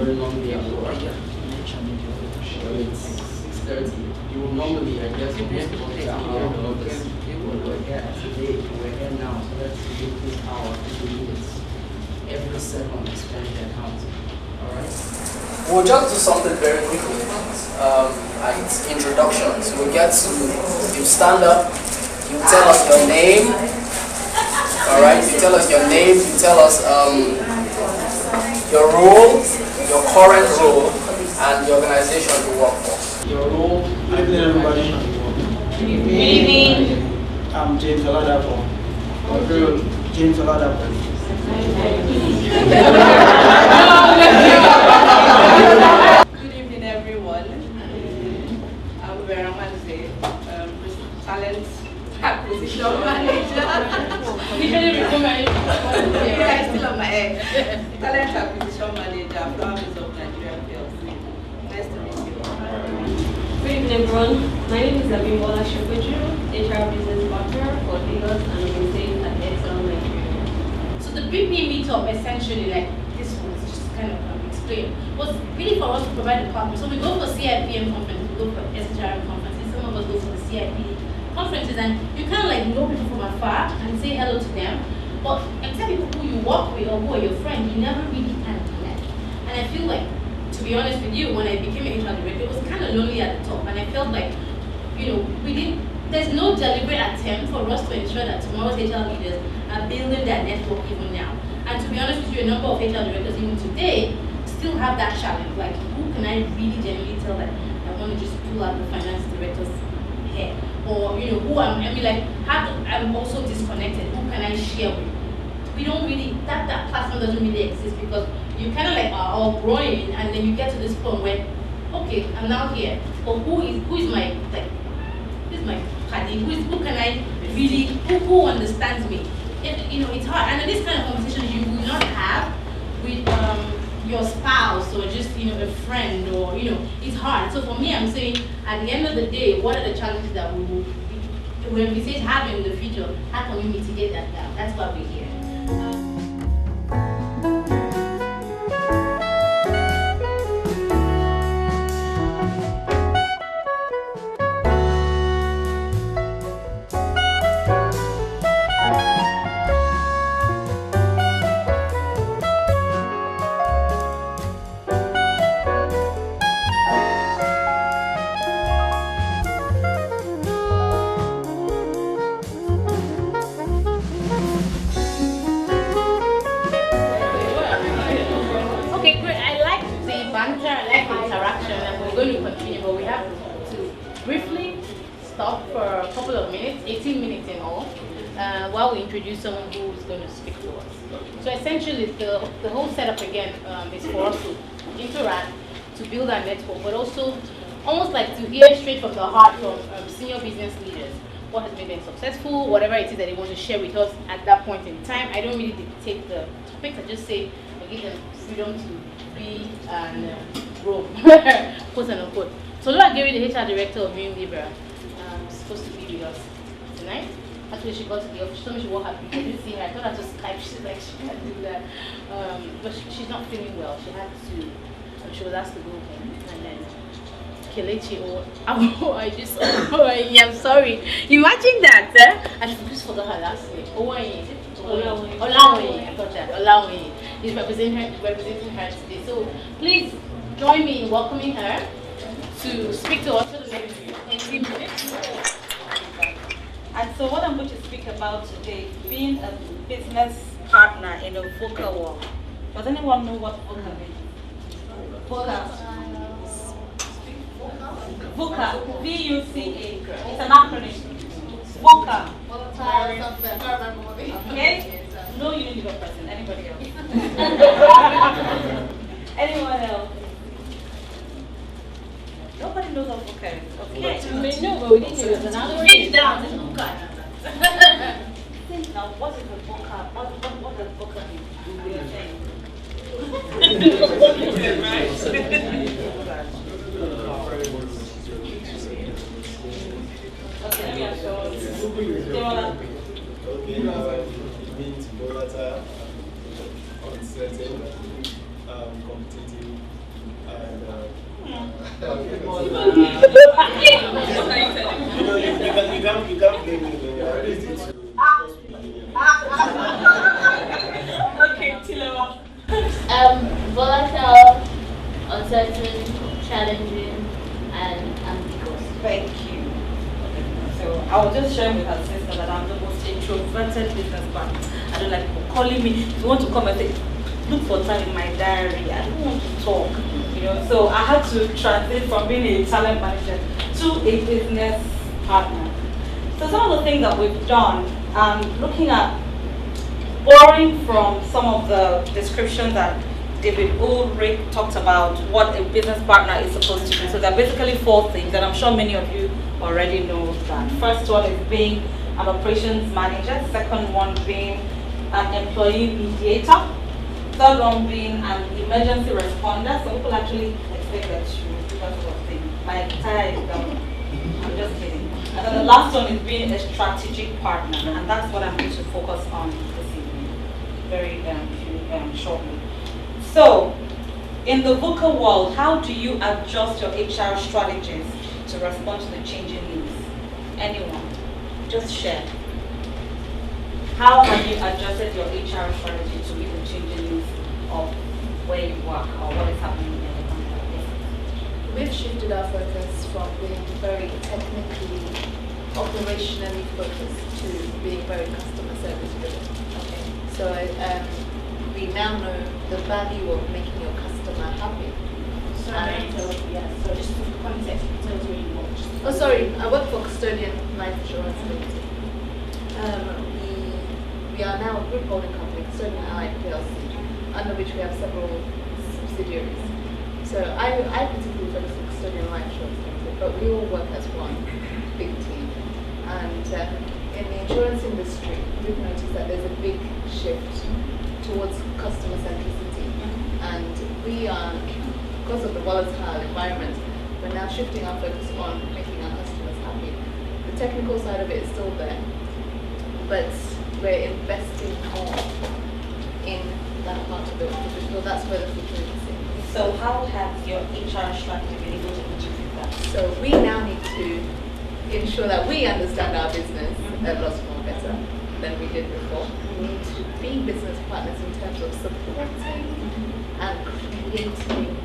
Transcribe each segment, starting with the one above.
very long day at work. It's 6:30. You will normally, I guess, most people take care of this. We're here today, we're here now, so let's give this hour 50 minutes. Every second is spent at account. Alright? We'll just do something very quickly. It's introductions. We'll get to, you stand up, you tell us your name. Alright, you tell us your name, you tell us your role, your current role, and the organization you work for. Your role. Good evening, everybody. Good evening. I'm James Oladapo. James Oladapo. Good evening, everyone. I'm Vera Manze, talent acquisition manager. I'm still on my head. Talent acquisition manager from Hrbp of Nigeria PLC. Nice to meet you. Good evening, everyone. My name is Abimbola Shokoju, HR Business Partner for Lagos and Maintain at Excel Nigeria. So the Hrbp Meet Up, essentially, like this was just kind of explained, was really for us to provide a platform. So we go for CIPM conferences, we go for SHRM conferences, some of us go for the CIP conferences, and you kind of like know people from afar and say hello to them. But except people who you work with or who are your friends, you never really kind of connect. And I feel like, to be honest with you, when I became an HR director, it was kind of lonely at the top, and I felt like, there's no deliberate attempt for us to ensure that tomorrow's HR leaders are building their network even now. And to be honest with you, a number of HR directors even today still have that challenge. Like, who can I really genuinely tell that I want to just pull out the finance director's hair? Or, I'm also disconnected. Who can I share with? We don't really, that platform doesn't really exist because you kind of like are all growing, and then you get to this point where, okay, I'm now here, but who is my party? Who can I really, who understands me? It's hard, and this kind of conversation you will not have with your spouse or just a friend, or it's hard. So for me, I'm saying at the end of the day, what are the challenges that we will have in the future? How can we mitigate that gap? That's why we're here. But we have to briefly stop for a couple of minutes, 18 minutes in all, while we introduce someone who is going to speak to us. So essentially, the whole setup again is for us to interact, to build our network, but also almost like to hear straight from the heart from senior business leaders what has made them successful, whatever it is that they want to share with us at that point in time. I don't really dictate the topics, I just say I give them freedom to be and grow, quote and unquote. So Lola Gary, the HR director of Libra, is supposed to be with us tonight. Actually, she got to the office. She told me she won't have I didn't see her. I thought I just Skype. She's like, she can't do that. But she's not feeling well. She had to, she was asked to go home. And then Kelechi, I'm sorry. Imagine that. I just forgot her last name. Olawe. I thought that. Olawe is representing her today. So please join me in welcoming her to speak to us for the next 18 minutes. And so what I'm going to speak about today is being a business partner in a VUCA world. Does anyone know what VUCA means? VUCA. VUCA. V-U-C-A. It's an acronym. VUCA. Okay? No unique person. Anybody else? Anyone else? Nobody knows what VUCA is. Okay. We know, but we need to use another word. It's down. It's VUCA. Now, what is a VUCA? What does VUCA mean? We are saying. Okay, let me show you. Okay, it means volatile, uncertain, competitive, You can't blame me. Okay, Tilawa. Volatile, uncertain, challenging, and ambiguous. Thank you. So I was just sharing with her sister that I'm the most introverted business partner. I don't like people calling me. If you want to come and say, look for time in my diary. I don't want to talk. You know, so I had to translate from being a talent manager to a business partner. So some of the things that we've done, looking at borrowing from some of the descriptions that David Ulrich talked about what a business partner is supposed to do. So there are basically 4 things, and I'm sure many of you already know that. First one is being an operations manager. Second one being an employee mediator. Third one being an emergency responder. Some people actually expect that you do that sort of thing. My tire is down. I'm just kidding. And then the last one is being a strategic partner, and that's what I'm going to focus on this evening, very shortly. So, in the VUCA world, how do you adjust your HR strategies to respond to the changing needs? Anyone? Just share. How have you adjusted your HR strategy to meet the changing needs of where you work or what is happening in the company? We've shifted our focus from being very technically, operationally focused to being very customer service driven. Okay. So we now know the value of making your customer happy. So just for context, tell us where you work. Oh, sorry, I work for Custodian Life Insurance Limited. We are now a group holding company, Custodian Allied PLC, under which we have several subsidiaries. So I particularly focus on Custodian Life Insurance Limited, but we all work as one big team. And in the insurance industry, we've noticed that there's a big shift towards customer centricity, and we are, because of the volatile environment, we're now shifting our focus on making our customers happy. The technical side of it is still there, but we're investing more in that part of it because we feel that's where the future is. So how has your HR strategy been able to contribute that? So we now need to ensure that we understand our business a lot more better than we did before. We need to be business partners in terms of supporting and creating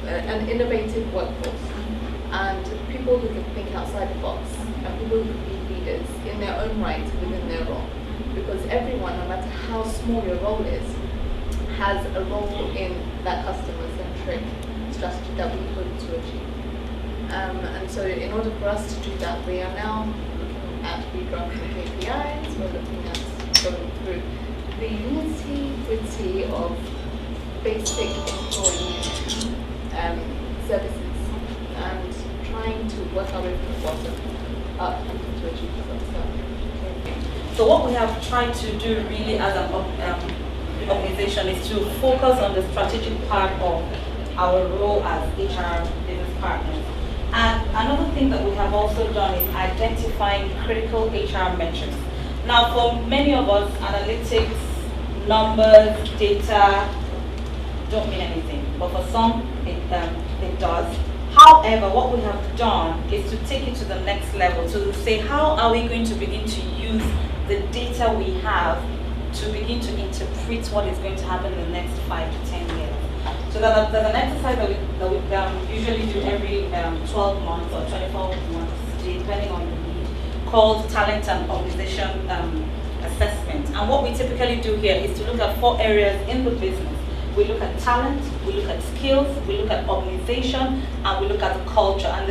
an innovative workforce and people who can think outside the box and people who can be leaders in their own right within their role. Because everyone, no matter how small your role is, has a role in that customer-centric strategy that we hope to achieve. And so in order for us to do that, we are now looking at redrafting KPIs, we're looking at going through the nitty-gritty of basic employee services and trying to work our way from the bottom up to achieve results. So what we have tried to do really as an organization is to focus on the strategic part of our role as HR business partners. And another thing that we have also done is identifying critical HR metrics. Now for many of us, analytics, numbers, data don't mean anything, but for some it does. However, what we have done is to take it to the next level, to say how are we going to begin to use the data we have to begin to interpret what is going to happen in the next 5 to 10 years. So there's an exercise that we usually do every 12 months or 24 months, depending on the need, called Talent and Organization Assessment. And what we typically do here is to look at 4 areas in the business. We look at talent, we look at skills, we look at organization, and we look at the culture. And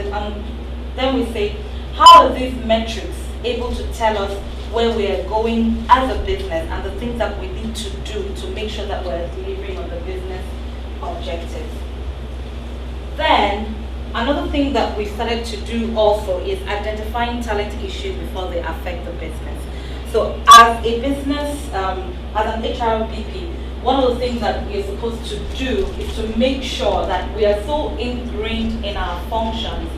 then we say, how are these metrics able to tell us where we are going as a business and the things that we need to do to make sure that we're delivering on the business objectives. Then, another thing that we started to do also is identifying talent issues before they affect the business. So as a business, as an HRBP, one of the things that we are supposed to do is to make sure that we are so ingrained in our functions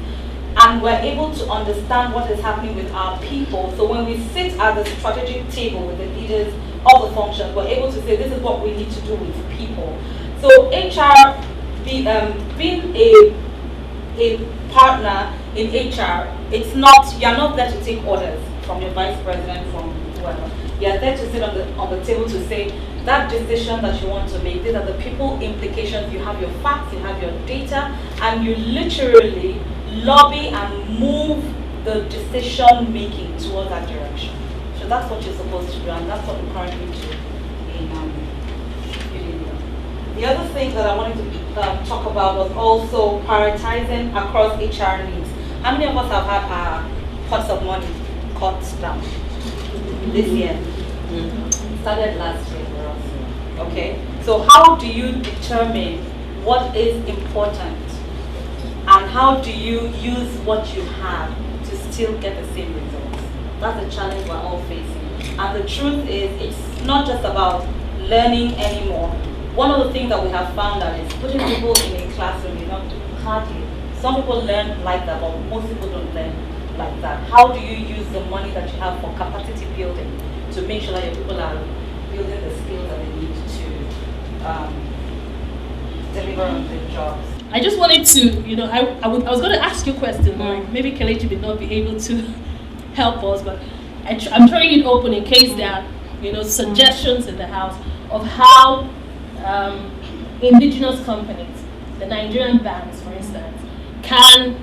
and we're able to understand what is happening with our people. So when we sit at the strategic table with the leaders, of the functions, we're able to say this is what we need to do with people. So HR, being a partner in HR, you're not there to take orders from your vice president, from whoever. You're there to sit on the table to say that decision that you want to make, these are the people implications, you have your facts, you have your data, and you literally lobby and move the decision making towards that direction. So that's what you're supposed to do, and that's what we currently do in Unilever. The other thing that I wanted to talk about was also prioritizing across HR needs. How many of us have had our pots of money cut down this year? Started last year for us. Okay, so how do you determine what is important, and how do you use what you have to still get the same results? That's the challenge we're all facing. And the truth is, it's not just about learning anymore. One of the things that we have found out is putting people in a classroom, hardly. Some people learn like that, but most people don't learn like that. How do you use the money that you have for capacity building to make sure that your people are building the skills that they need to deliver on the jobs? I just wanted to, I was going to ask you a question, or maybe Kelechi may not be able to help us, but I'm throwing it open in case there are, suggestions in the house of how indigenous companies, the Nigerian banks, for instance, can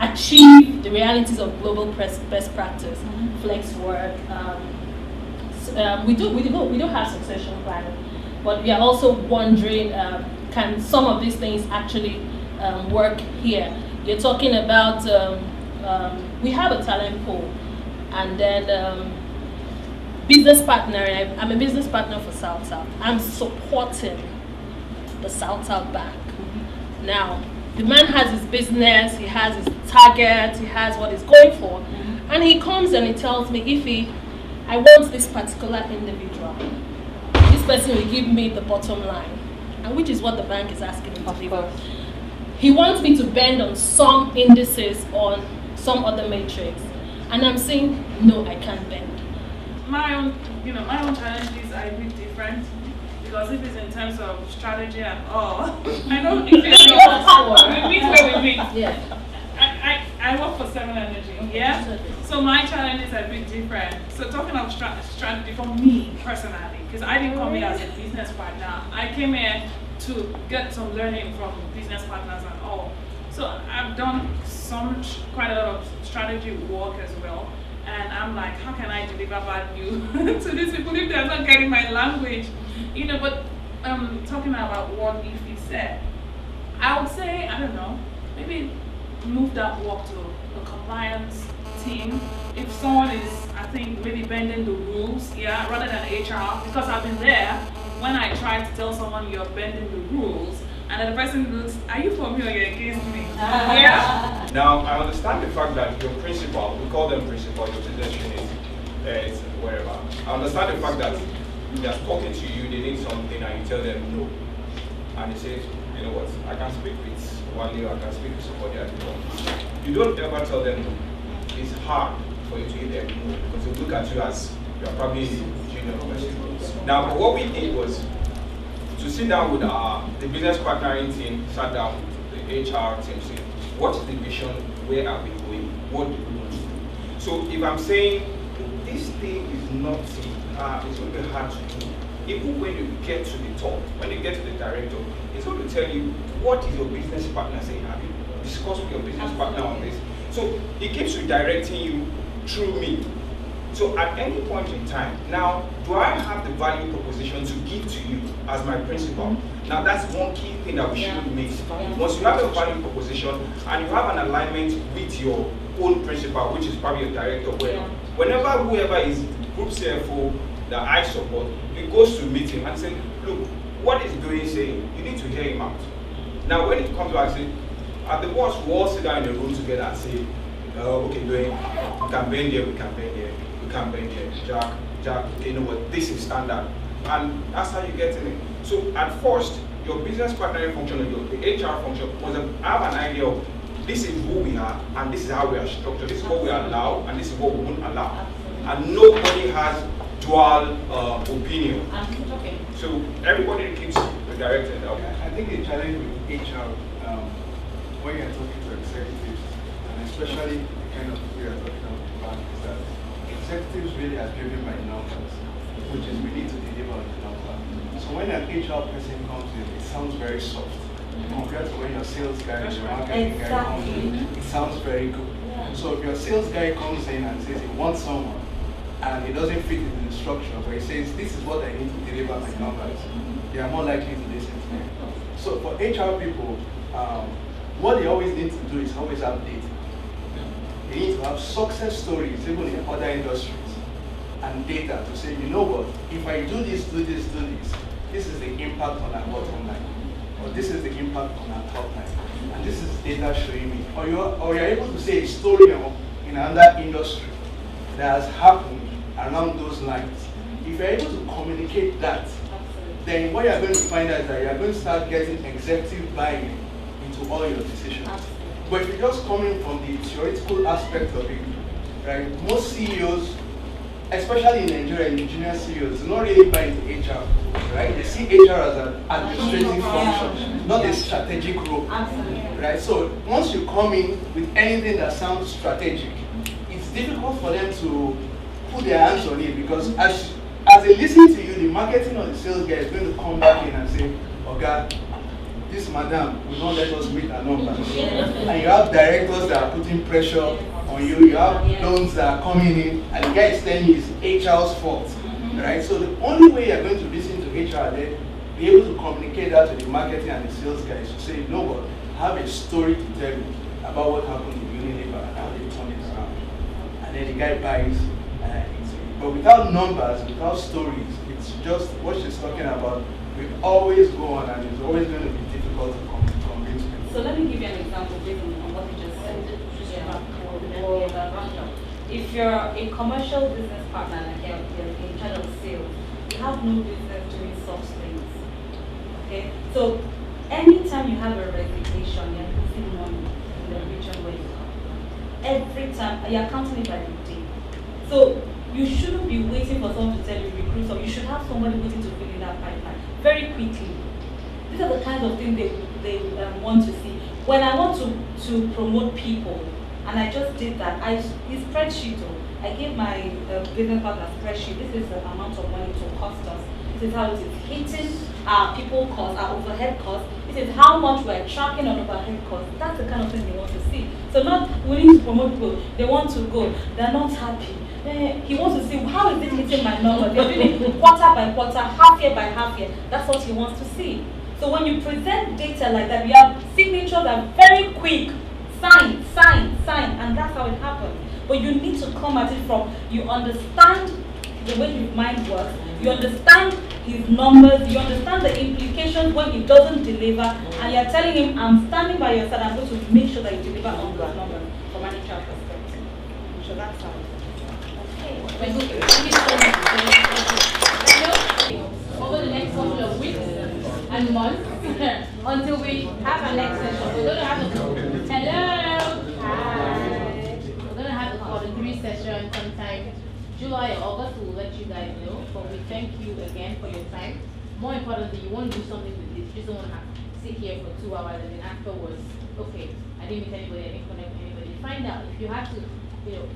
achieve the realities of global best practice, flex work. We do have succession planning, but we are also wondering, can some of these things actually work here? You're talking about, we have a talent pool, and then business partner. I'm a business partner for South. I'm supporting the South Bank. Now, the man has his business, he has his target, he has what he's going for, and he comes and he tells me, Ify, I want this particular individual. This person will give me the bottom line, and which is what the bank is asking him to do. He wants me to bend on some indices, on some other matrix, and I'm saying, no, I can't bend. My own challenges are a bit different, because if it's in terms of strategy and all, I know we meet where we meet. Yeah. I work for 7 Energy, yeah? So my challenges are a bit different. So talking of strategy for me personally, because I didn't come here as a business partner. I came here to get some learning from business partners and all. So I've done quite a lot of strategy work as well. And I'm like, how can I deliver value to these people if they're not getting my language? But talking about what Ify said, I would say, I don't know, maybe move that work to a compliance team. If someone is, I think, maybe bending the rules, yeah, rather than HR, because I've been there when I try to tell someone you're bending the rules, and then the person looks, are you for me or you're against me? Yeah. Now, I understand the fact that your principal, we call them principal, your business unit, it's wherever. I understand the fact that they're talking to you, they need something, and you tell them no. And they say, you know what, I can speak with Wale, I can speak with somebody at the office. You don't ever tell them no. It's hard for you to give them no, because they look at you as you're probably a junior person. Now, what we did was to sit down with the business partnering team, sat down with the HR team, say, what is the vision, where are we going, what do we want to do? So if I'm saying, this thing is not, it's going to be hard to do. Even when you get to the top, when you get to the director, it's going to tell you, what is your business partner saying? Have you discussed with your business partner on this? So it keeps redirecting you through me. So at any point in time, now, do I have the value proposition to give to you as my principal? Now that's one key thing that we shouldn't miss. Once you have a value proposition and you have an alignment with your own principal, which is probably your director, whenever whoever is group CFO that I support, it goes to meet him and say, look, what is doing saying? You need to hear him out. Now when it comes to, I say, at the boss, we all sit down in the room together and say, okay, doing, we can bend here, we can bend here. Campaign here, Jack, okay, you know what, this is standard. And that's how you get in it. So at first, your business partnering function or the HR function was have an idea of this is who we are and this is how we are structured, this is what we allow and this is what we won't allow. And nobody has dual opinion. Okay. So everybody keeps directing. Okay. I think the challenge with HR, when you're talking to executives, and especially the kind of people you're talking about, is that executives really are driven by numbers, which is we need to deliver on the number. So when an HR person comes in, it sounds very soft. Compared to when your sales guy, your marketing guy comes in, it sounds very good. So if your sales guy comes in and says he wants someone, and it doesn't fit in the structure, but he says, this is what I need to deliver my numbers, they are more likely to listen to him. So for HR people, what they always need to do is always have data. They need to have success stories, even in other industries, and data to say, you know what, if I do this, this is the impact on our bottom line, or this is the impact on our top line, and this is data showing me. Or you're able to say a story in another industry that has happened along those lines. If you're able to communicate that, then what you're going to find out is that you're going to start getting executive buy-in into all your decisions. But if you're just coming from the theoretical aspect of it, right, most CEOs, especially in Nigeria, engineer CEOs, do not really buy into HR, right? They see HR as an administrative function, not a strategic role, right? So once you come in with anything that sounds strategic, it's difficult for them to put their hands on it, because as they listen to you, the marketing or the sales guy is going to come back in and say, okay, this madam will not let us meet our numbers. And you have directors that are putting pressure on you, you have loans that are coming in, and the guy is telling you it's HR's fault, right? So the only way you're going to listen to HR, then be able to communicate that to the marketing and the sales guys to say, you know what, I have a story to tell you about what happened in Unilever and how they turned it around. And then the guy buys into it. But without numbers, without stories, it's just what she's talking about. We always go on, and it's always going to be difficult to convince people. So let me give you an example based on what you just said. If you're a commercial business partner and you're in charge of sales, you have no business doing such things. Okay? So anytime you have a resignation, you're losing money in the region where you are. Every time, you're counting it by the day. So you shouldn't be waiting for someone to tell you recruit, or you should have somebody waiting to fill in that pipeline very quickly. These are the kinds of things they want to see. When I want to promote people, and I just did that, this spreadsheet, I gave my business partner a spreadsheet. This is the amount of money to cost us. This is how it is hitting our people costs, our overhead costs. This is how much we're tracking on overhead costs. That's the kind of thing they want to see. So not willing to promote people, they want to go. They're not happy. He wants to see how is it hitting my number. They're doing it quarter by quarter, half year by half year. That's what he wants to see. So when you present data like that, we have signatures that are very quick. Sign, and that's how it happens. But you need to come at it from, you understand the way his mind works, you understand his numbers, you understand the implications when he doesn't deliver, and you're telling him, I'm standing by your side, I'm going to make sure that you deliver on those numbers from an HR perspective. So that's how it is. Over the next couple of weeks and months until we have our next session. We're going to have hello. Hi. We're going to have a quarter 3 session sometime July or August. We'll let you guys know. But we thank you again for your time. More importantly, you want to do something with this. You just don't want to have to sit here for 2 hours and then afterwards, okay, I didn't meet anybody, I didn't connect with anybody. Find out if you have to,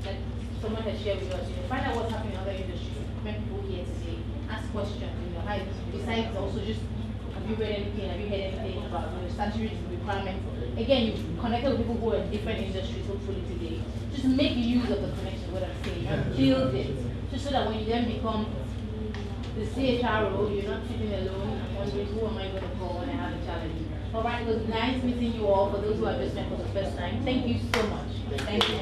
like someone has shared with us, find out what's happening in other industries. Many people here today, ask questions. Besides also just, have you read anything? Have you heard anything about statutory requirements? Again, you connected with people who are in different industries. Hopefully today, just make use of the connection. What I'm saying, and build it, just so that when you then become the CHRO, you're not sitting alone and wondering who am I going to call when I have a challenge. All right, it was nice meeting you all. For those who have just met for the first time, thank you so much. Thank you.